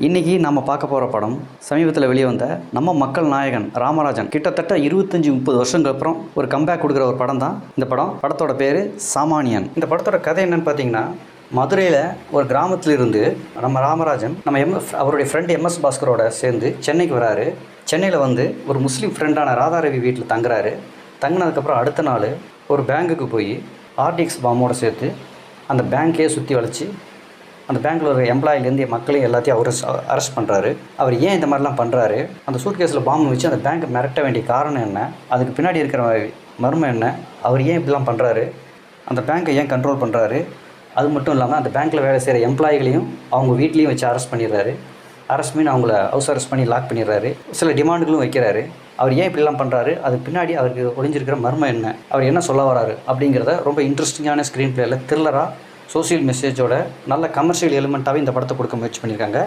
இன்றைக்கி நம்ம பார்க்க போகிற படம் சமீபத்தில் வெளியே வந்த நம்ம மக்கள் நாயகன் ராமராஜன் கிட்டத்தட்ட 25-30 வருஷங்களுக்கு அப்புறம் ஒரு கம்பேக் கொடுக்குற ஒரு படம் தான் இந்த படம். படத்தோட பேர் சாமானியன். இந்த படத்தோட கதை என்னன்னு பார்த்தீங்கன்னா, மதுரையில் ஒரு கிராமத்திலிருந்து நம்ம ராமராஜன் அவருடைய ஃப்ரெண்ட் MS பாஸ்கரோட சேர்ந்து சென்னைக்கு வராரு. சென்னையில் வந்து ஒரு முஸ்லீம் ஃப்ரெண்டான ராதாரவி வீட்டில் தங்குறாரு. தங்கினதுக்கப்புறம் அடுத்த நாள் ஒரு பேங்குக்கு போய் RDX பாம்போட சேர்த்து அந்த பேங்க்கே சுற்றி வளைச்சி அந்த பேங்க்கில் ஒரு எம்ப்ளாயிலேருந்து மக்களையும் எல்லாத்தையும் அரெஸ்ட் பண்ணுறாரு. அவர் ஏன் இந்த மாதிரிலாம் பண்ணுறாரு, அந்த சூட்கேஸில் பாம்பு வச்சு அந்த பேங்க்கை மிரட்ட வேண்டிய காரணம் என்ன, அதுக்கு பின்னாடி இருக்கிற மர்மம் என்ன, அவர் ஏன் இப்படிலாம் பண்ணுறாரு, அந்த பேங்க்கை ஏன் கண்ட்ரோல் பண்ணுறாரு, அது மட்டும் இல்லாமல் அந்த பேங்க்கில் வேலை செய்கிற எம்ப்ளாயிகளையும் அவங்க வீட்லேயும் வச்சு அரெஸ்ட் பண்ணிடுறாரு. அரெஸ்ட் பண்ணி அவங்கள ஹவுஸ் அரெஸ்ட் பண்ணி லாக் பண்ணிடுறாரு. சில டிமாண்டுகளும் வைக்கிறாரு. அவர் ஏன் இப்படிலாம் பண்ணுறாரு, அதுக்கு பின்னாடி அவருக்கு ஒளிஞ்சிருக்கிற மர்மம் என்ன, அவர் என்ன சொல்ல வராரு அப்படிங்கிறத ரொம்ப இன்ட்ரெஸ்டிங்கான ஸ்க்ரீன் பிளேயில் த்ரில்லராக சோசியல் மெசேஜோட நல்ல கமர்ஷியல் எலிமெண்ட்டாகவே இந்த படத்தை கொடுக்க முயற்சி பண்ணியிருக்காங்க.